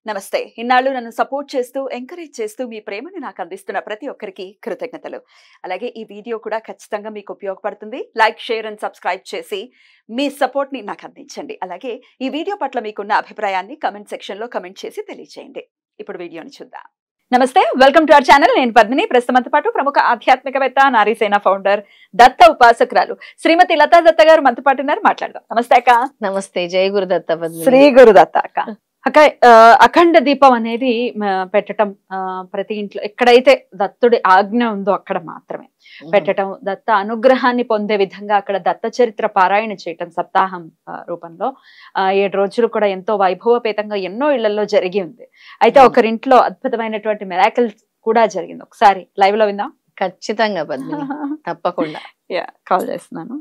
నమస్తే. ఇన్నాళ్ళు నన్ను సపోర్ట్ చేస్తూ, ఎంకరేజ్ చేస్తూ మీ ప్రేమని నాకు అందిస్తున్న ప్రతి ఒక్కరికి కృతజ్ఞతలు. అలాగే ఈ వీడియో కూడా ఖచ్చితంగా మీకు ఉపయోగపడుతుంది. లైక్, షేర్ అండ్ సబ్స్క్రైబ్ చేసి మీ సపోర్ట్‌ని నాకు అందించండి. అలాగే ఈ వీడియో పట్ల మీకున్న అభిప్రాయాన్ని కామెంట్ సెక్షన్‌లో కామెంట్ చేసి తెలియజేయండి. ఇప్పుడు వీడియోని చూద్దాం. నమస్తే, వెల్కమ్ టు అవర్ ఛానల్. నేను పద్మిని. ప్రస్తుతంతో పాటు ప్రముఖ ఆధ్యాత్మికవేత్త, నారీసేన ఫౌండర్, దత్త ఉపాసకురాలు శ్రీమతి లతా దత్త గారు మనతో పాటు ఉన్నారు. మాట్లాడదాం. నమస్తే అక్క. నమస్తే. జై గురుదత్త. శ్రీ గురుదత్త అక్క. అక్క, అఖండ దీపం అనేది పెట్టడం ప్రతి ఇంట్లో ఎక్కడైతే దత్తుడి ఆజ్ఞ ఉందో అక్కడ మాత్రమే పెట్టడం, దత్త అనుగ్రహాన్ని పొందే విధంగా అక్కడ దత్త చరిత్ర పారాయణ చేయటం సప్తాహం రూపంలో 7 రోజులు కూడా ఎంతో వైభవపేతంగా ఎన్నో ఇళ్లలో జరిగి ఉంది. అయితే ఒకరింట్లో అద్భుతమైనటువంటి మిరాకిల్స్ కూడా జరిగింది. ఒకసారి లైవ్ లో విందాం. ఖచ్చితంగా పద్మిని, తప్పకుండా. కాల్ చేస్తున్నాను.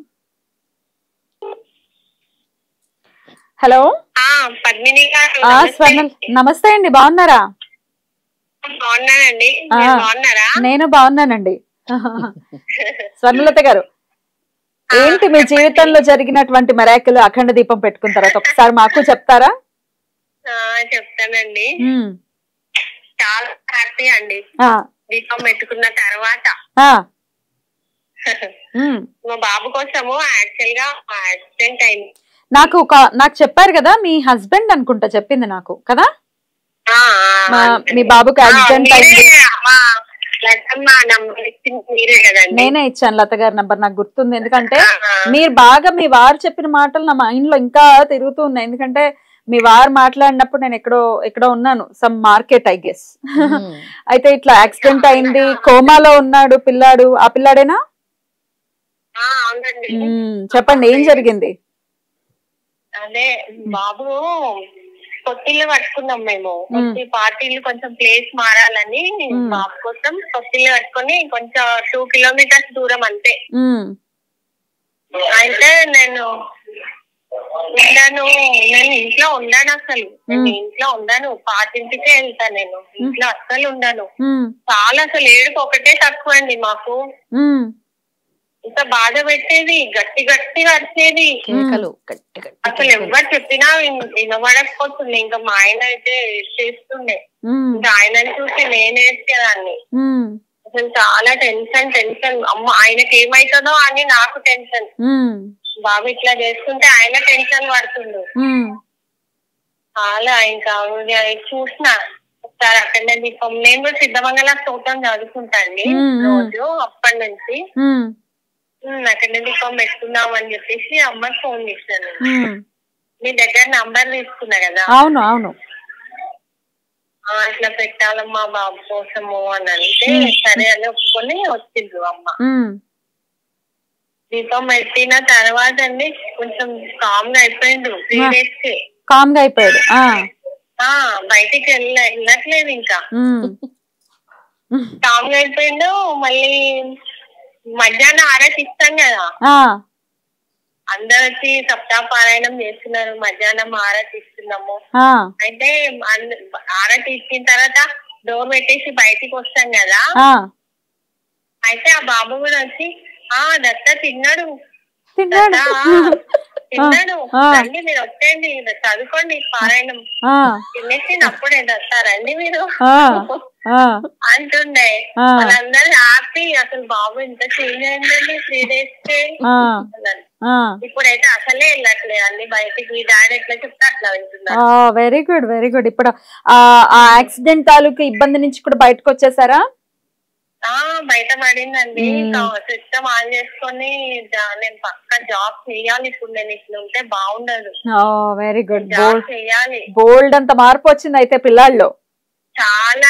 హలో పద్మిని గారు, నమస్తే అండి. బాగున్నారా? బాగున్నానండి. బాగున్నారా? నేను బాగున్నానండి. స్వర్ణలత గారు, ఏంటి మీ జీవితంలో జరిగినటువంటి మిరాకిల్ అఖండ దీపం పెట్టుకున్న తర్వాత ఒకసారి మాకు చెప్తారా? చెప్తానండి. చాలా హ్యాపీ అండి దీపం పెట్టుకున్న తర్వాత. మా బాబు కోసము యాక్చువల్ గా యాక్సిడెంట్ అయింది. నాకు చెప్పారు కదా, మీ హస్బెండ్ అనుకుంటా చెప్పింది నాకు కదా, మీ బాబుకి యాక్సిడెంట్ అయింది. నేనే ఇచ్చాను లత గారి నంబర్, నాకు గుర్తుంది. ఎందుకంటే మీరు బాగా మీ వారు చెప్పిన మాటలు నా మైండ్ లో ఇంకా తిరుగుతూ ఉన్నాయి. ఎందుకంటే మీ వారు మాట్లాడినప్పుడు నేను ఎక్కడో ఉన్నాను, సమ్ మార్కెట్ ఐ గెస్. అయితే ఇట్లా యాక్సిడెంట్ అయింది, కోమాలో ఉన్నాడు పిల్లాడు. ఆ పిల్లాడేనా? చెప్పండి, ఏం జరిగింది? అదే బాబు కొత్తిల్లు పట్టుకున్నాం మేము. పార్టీలు కొంచెం ప్లేస్ మారాలని బాబు కోసం కొత్తిల్లు పట్టుకొని కొంచెం 2 కిలోమీటర్స్ దూరం అంతే. అయితే నేను ఇంట్లో ఉండాను. అసలు నేను ఇంట్లో ఉండాను, పాతింటికే వెళ్తాను. నేను ఇంట్లో అస్సలు ఉండాను. చాలా అసలు ఏడుపు ఒకటే తక్కువ అండి మాకు. ఇంత బాధ పెట్టేది, గట్టి గట్టిగా వచ్చేది. అసలు ఎవరు చెప్పినా వినబడకపోతుండే. ఇంకా మా ఆయన అయితే చేస్తుండే, ఇంకా ఆయనని చూసి నేనే ఏడ్చేదాన్ని. అసలు చాలా టెన్షన్. అమ్మ ఆయనకి ఏమైతుందో అని నాకు టెన్షన్. బాబు ఇట్లా చేస్తుంటే ఆయన టెన్షన్ పడుతుండు. చాలా ఇంకా చూసిన ఒకసారి అక్కడ దీపం. నేను కూడా సిద్ధమంగళ స్తోత్రం చదువుకుంటా అండి రోజు. అప్పటి నుంచి అక్కడ దీపం పెట్టుకుందాం అని చెప్పేసి అమ్మకి ఫోన్ చేశాను. మీ దగ్గర నంబర్ తీసుకున్నా కదా. అవును. అట్లా పెట్టాలమ్మా బాబు కోసము అని అంటే సరే అని ఒప్పుకొని వచ్చిండ్రు అమ్మ. దీపం పెట్టిన తర్వాత అండి కొంచెం కామ్ గా అయిపోయిండు. 3 days కి కామ్ గా అయిపోయాడు. బయటికి వెళ్ళట్లేదు ఇంకా. కామ్ గా అయిపోయిండు. మళ్ళీ మధ్యాహ్నం ఆరతి ఇస్తాం కదా, అందరు వచ్చి సప్తాహ పారాయణం చేస్తున్నారు. మధ్యాహ్నం ఆరతి ఇస్తున్నాము. అయితే ఆరతి ఇచ్చిన తర్వాత డోర్ పెట్టేసి బయటికి వస్తాం కదా. అయితే ఆ బాబు కూడా వచ్చి దత్త తిన్నాడు రండి మీరు వచ్చేయండి, చదువుకోండి పారాయణం తినేసి అప్పుడే దత్త రండి మీరు అంటుండే. వాళ్ళందరూ హ్యాపీ. అసలు బాబు ఇంత చేంజ్ అయిందండి 3 days కి. ఇప్పుడైతే అసలే వెళ్ళట్లేదు అన్ని బయటికి. డాడీ ఎట్లా చెప్తే అట్లా వెళ్తున్నారు. Very good. ఇప్పుడు ఆ యాక్సిడెంట్ తాలూకు ఇబ్బంది నుంచి కూడా బయటకు వచ్చేసారా? బయట పడిందండి. సిస్టమ్ ఆన్ చేసుకొని నేను పక్కా జాబ్ చేయాలి. ఇప్పుడు నేను ఇట్లా ఉంటే బాగుండదు. Very good. జాబ్ చేయాలి. బోల్డ్ అంత మార్పు వచ్చింది అయితే పిల్లాల్లో. చాలా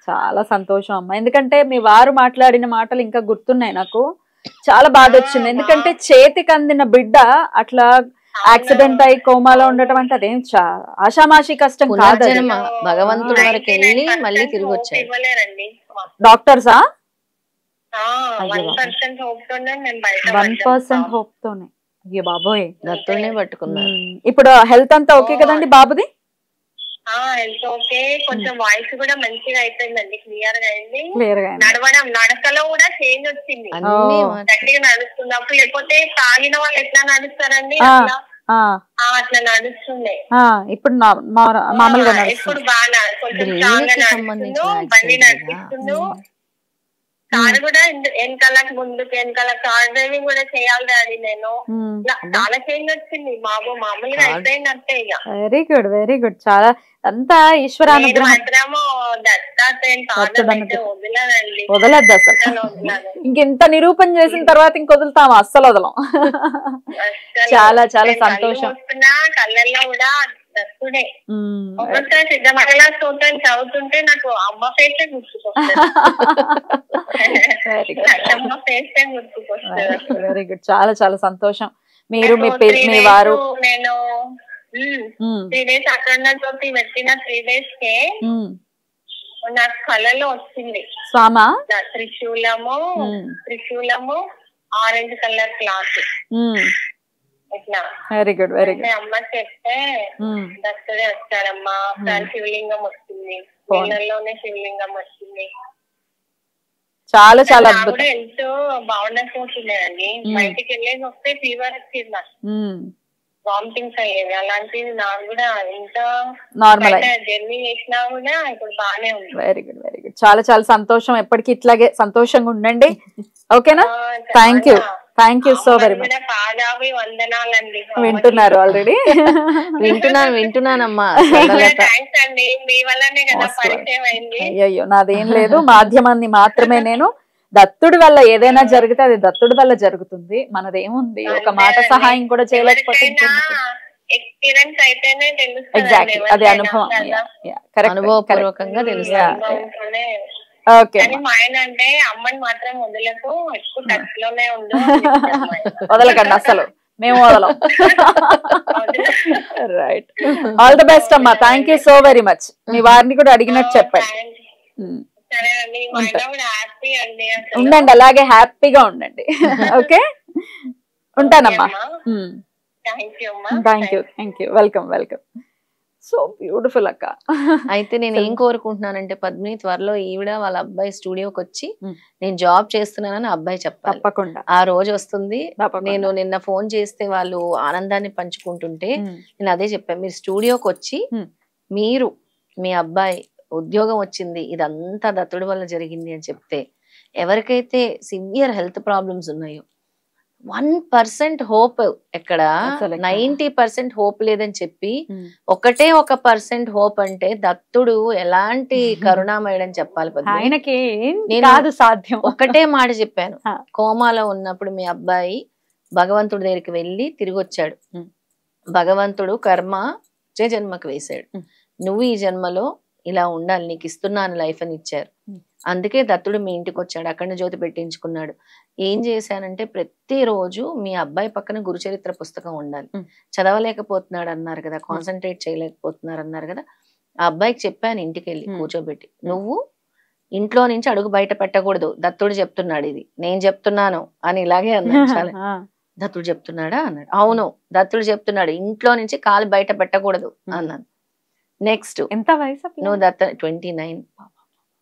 చాలా సంతోషం అమ్మా. ఎందుకంటే మీ వారు మాట్లాడిన మాటలు ఇంకా గుర్తున్నాయి నాకు. చాలా బాధ వచ్చింది. ఎందుకంటే చేతికి అందిన బిడ్డ అట్లా యాక్సిడెంట్ అయి కోమాలో ఉండటం అంటే అదేం ఆషామాషి కష్టం కాదు. భగవంతుడి వరకు వెళ్ళి మళ్ళీ తిరిగి వచ్చారు. డాక్టర్సా? 1% హోప్ తోనే. అయ్యో బాబోయ్, దత్తుడినే పట్టుకున్నారు. ఇప్పుడు హెల్త్ అంతా ఓకే కదండి బాబుది? Health okay. కొంచెం వాయిస్ కూడా మంచిగా అయిపోయిందండి, క్లియర్ గా అయింది. నడవడం, నడకలో కూడా చేంజ్ వచ్చింది. గట్టిగా నడుస్తున్నప్పుడు. లేకపోతే తాగిన వాళ్ళు ఎట్లా నడుస్తారండి, అట్లా నడుస్తుండే. ఇప్పుడు మామూలుగా ఇప్పుడు బాగా కొంచెం స్ట్రాంగ్ గా నడుస్తుండు, బండి నడిపిస్తుండు. కారు కూడా వెనకాలకు ముందుకు వెనకాల కార్ డ్రైవింగ్ కూడా చేయాలి డాడీ నేను. చాలా చేంజ్ వచ్చింది మామూలుగా అయిపోయిందంటే ఇక. Very good very good. చాలా అంతా ఈశ్వరానుగ్రహం. మాత్రము వదలద్దు అసలు. ఇంకెంత నిరూపణ చేసిన తర్వాత ఇంక వదులుతాము, అస్సలు వదలం. చాలా చాలా సంతోషం. కళ్ళల్లో కూడా దస్తుడే. ఒక్కొక్కసారి సిద్ధమగల స్తోత్రం చదువుతుంటే నాకు అమ్మ ఫేసే గుర్తుకొస్తుంది. Very good. చాలా చాలా సంతోషం. మీరు మీ వారు నేను 3 days అఖండ జ్యోతి పెట్టిన 3 days కే నాకు కళలో వచ్చింది స్వామా త్రిశూలము ఆరెంజ్ కలర్ క్లాత్ ఇట్లా. Very good very good. అమ్మ చెప్తే దస్తుడే వచ్చారమ్మా. శివలింగం వస్తుంది, నీళ్ళలోనే శివలింగం వచ్చింది. చాలా చాలా కూడా ఎంతో బాగుండకపోతుండేదండి. బయటికి వెళ్ళేసి వస్తే ఫీవర్ వచ్చింది నాకు, వామిటింగ్స్ అయ్యేవి. అలాంటివి నాకు కూడా ఎంత నార్మల్ జర్నీ చేసినా కూడా ఇప్పుడు బాగానే ఉంది. Very good very good. చాలా చాలా సంతోషం. ఎప్పటికీ ఇట్లాగే సంతోషంగా ఉండండి. ఓకేనా? Thank you so very much. పాదాభి వందనాలండి. వింటున్నారు ఆల్రెడీ? వింటున్నానమ్మా. థ్యాంక్స్ అండి, మీ వల్లనే కదా పరిచయం అయింది. అయ్యో నాదేం లేదు, మాధ్యమాన్ని మాత్రమే. నేను దత్తుడి వల్ల ఏదైనా జరిగితే అది దత్తుడి వల్ల జరుగుతుంది. మనదేముంది, ఒక మాట సహాయం కూడా చేయలేకపోతే ఎక్స్పీరియన్స్ అయితేనే తెలుస్తుంది. ఎగ్జాక్ట్లీ, అది అనుభవం. అనుభవపూర్వకంగా తెలుస్తుంది. ఓకే. మా ఆయన అంటే అమ్మని మాత్రం వదలకు, ఎక్కువ టచ్ లోనే ఉండు. వదలకండి అసలు, మేము వదలం. రైట్. ఆల్ ది బెస్ట్ అమ్మా. Thank you so very much. మీ వారిని కూడా అడిగినట్టు చెప్పండి. ఉండండి, అలాగే హ్యాపీగా ఉండండి. ఓకే, ఉంటానమ్మా. Thank you. Welcome. So beautiful అక్క. అయితే నేను ఏం కోరుకుంటున్నానంటే పద్మిని, త్వరలో ఈవిడ వాళ్ళ అబ్బాయి స్టూడియోకి వచ్చి నేను జాబ్ చేస్తున్నానని అబ్బాయి చెప్పాలి. తప్పకుండా ఆ రోజు వస్తుంది. నేను నిన్న ఫోన్ చేస్తే వాళ్ళు ఆనందాన్ని పంచుకుంటుంటే నేను అదే చెప్పాను, మీరు స్టూడియోకి వచ్చి మీరు మీ అబ్బాయి ఉద్యోగం వచ్చింది, ఇదంతా దత్తుడి వల్ల జరిగింది అని చెప్తే, ఎవరికైతే సివియర్ హెల్త్ ప్రాబ్లమ్స్ ఉన్నాయో 1% హోప్, ఎక్కడ 90% హోప్ లేదని చెప్పి ఒకటే 1% హోప్ అంటే దత్తుడు ఎలాంటి కరుణామయుడని చెప్పాలి. ఆయనకి నేను సాధ్యం. ఒకటే మాట చెప్పాను, కోమాలో ఉన్నప్పుడు మీ అబ్బాయి భగవంతుడి దగ్గరికి వెళ్ళి తిరిగి వచ్చాడు. భగవంతుడు కర్మ జన్మకు వేశాడు, నువ్వు ఈ జన్మలో ఇలా ఉండాలి, నీకు ఇస్తున్నాను లైఫ్ అని ఇచ్చారు. అందుకే దత్తుడు మీ ఇంటికి వచ్చాడు, అక్కడ జ్యోతి పెట్టించుకున్నాడు. ఏం చేశానంటే ప్రతిరోజు మీ అబ్బాయి పక్కన గురుచరిత్ర పుస్తకం ఉండాలి. చదవలేకపోతున్నాడు అన్నారు కదా, కాన్సన్ట్రేట్ చేయలేకపోతున్నారు అన్నారు కదా, ఆ అబ్బాయికి చెప్పాను ఇంటికి వెళ్ళి కూర్చోబెట్టి, నువ్వు ఇంట్లో నుంచి అడుగు బయట పెట్టకూడదు, దత్తుడు చెప్తున్నాడు, ఇది నేను చెప్తున్నాను అని ఇలాగే అన్నాడు. చాలా దత్తుడు చెప్తున్నాడా అన్నాడు. అవును దత్తుడు చెప్తున్నాడు, ఇంట్లో నుంచి కాలు బయట పెట్టకూడదు అన్నాను. నెక్స్ట్ ఎంత వయసు నువ్వు దత్త 29,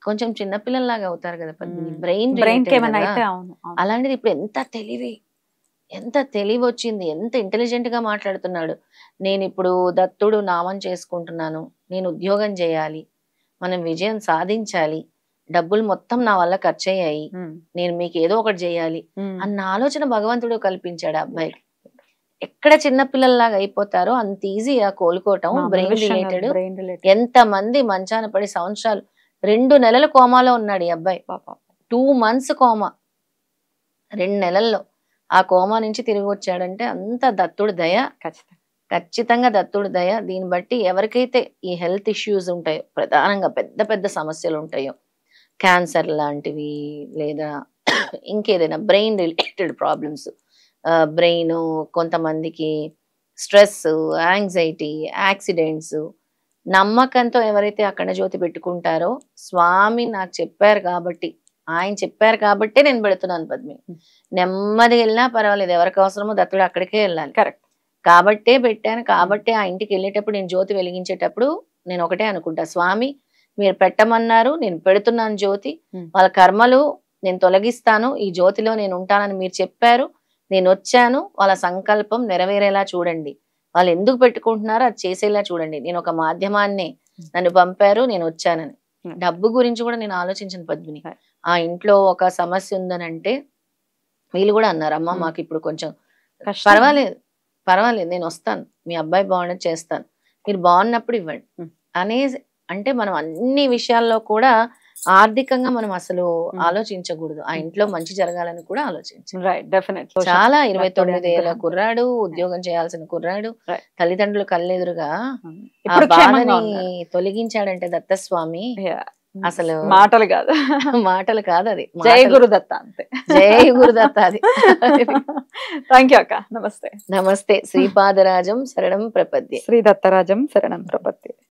కొంచెం చిన్నపిల్లల్లాగా అవుతారు కదా బ్రెయిన్ అలాంటిది. ఇప్పుడు ఎంత తెలివి వచ్చింది, ఎంత ఇంటెలిజెంట్ గా మాట్లాడుతున్నాడు. నేను ఇప్పుడు దత్తుడు నామం చేసుకుంటున్నాను, నేను ఉద్యోగం చేయాలి, మనం విజయం సాధించాలి, డబ్బులు మొత్తం నా వల్ల ఖర్చు అయ్యాయి, నేను మీకు ఏదో ఒకటి చేయాలి అన్న ఆలోచన భగవంతుడు కల్పించాడు అబ్బాయికి. ఎక్కడ చిన్నపిల్లల్లాగా అయిపోతారో అంత ఈజీగా కోలుకోవటం బ్రెయిన్ రిలేటెడ్. ఎంత మంది మంచాన పడి సంవత్సరాలు, 2 నెలలు కోమాలో ఉన్నాడు ఈ అబ్బాయి. 2 months కోమా, 2 నెలల్లో ఆ కోమా నుంచి తిరిగి వచ్చాడంటే అంత దత్తుడి దయ, ఖచ్చితంగా దత్తుడి దయ. దీన్ని బట్టి ఎవరికైతే ఈ హెల్త్ ఇష్యూస్ ఉంటాయో, ప్రధానంగా పెద్ద పెద్ద సమస్యలు ఉంటాయో, క్యాన్సర్ లాంటివి లేదా ఇంకేదైనా బ్రెయిన్ రిలేటెడ్ ప్రాబ్లమ్స్, బ్రెయిన్, కొంతమందికి స్ట్రెస్, యాంగ్జైటీ, యాక్సిడెంట్స్, నమ్మకంతో ఎవరైతే అఖండ జ్యోతి పెట్టుకుంటారో, స్వామి నాకు చెప్పారు కాబట్టి, ఆయన చెప్పారు కాబట్టే నేను పెడుతున్నాను పద్మిని. నెమ్మదిగా వెళ్ళినా పర్వాలేదు, ఎవరికి అవసరమో దత్తుడు అక్కడికే వెళ్ళాలి. కరెక్ట్ కాబట్టే పెట్టాను. కాబట్టే ఆ ఇంటికి వెళ్ళేటప్పుడు, నేను జ్యోతి వెలిగించేటప్పుడు నేను ఒకటే అనుకుంటా, స్వామి మీరు పెట్టమన్నారు, నేను పెడుతున్నాను జ్యోతి, వాళ్ళ కర్మలు నేను తొలగిస్తాను, ఈ జ్యోతిలో నేను ఉంటానని మీరు చెప్పారు, నేను వచ్చాను, వాళ్ళ సంకల్పం నెరవేరేలా చూడండి, వాళ్ళు ఎందుకు పెట్టుకుంటున్నారో అది చేసేలా చూడండి. నేను ఒక మాధ్యమాన్ని, నన్ను పంపారు, నేను వచ్చానని. డబ్బు గురించి కూడా నేను ఆలోచించిన పద్మిని. ఆ ఇంట్లో ఒక సమస్య ఉందని అంటే వీళ్ళు కూడా అన్నారు, అమ్మ మాకు ఇప్పుడు కొంచెం పర్వాలేదు నేను వస్తాను, మీ అబ్బాయి బాగుండదు చేస్తాను, మీరు బాగున్నప్పుడు ఇవ్వండి అనేసి. అంటే మనం అన్ని విషయాల్లో కూడా ఆర్థికంగా మనం అసలు ఆలోచించకూడదు, ఆ ఇంట్లో మంచి జరగాలని కూడా ఆలోచించాలి. Right, definite. చాలా 29 ఏళ్ల కుర్రాడు, ఉద్యోగం చేయాల్సిన కుర్రాడు, తల్లిదండ్రులు కళ్ళెదురుగా ఆ బాధని తొలగించాడంటే దత్తస్వామి, అసలు మాటలు కాదు, మాటలు కాదు, అది జై గురుదత్త అంతే. జై గురుదత్త. అది థ్యాంక్ యూ అక్క. నమస్తే. నమస్తే. శ్రీపాదరాజం శరణం ప్రపద్యే. శ్రీ దత్తరాజం శరణం ప్రపద్యే.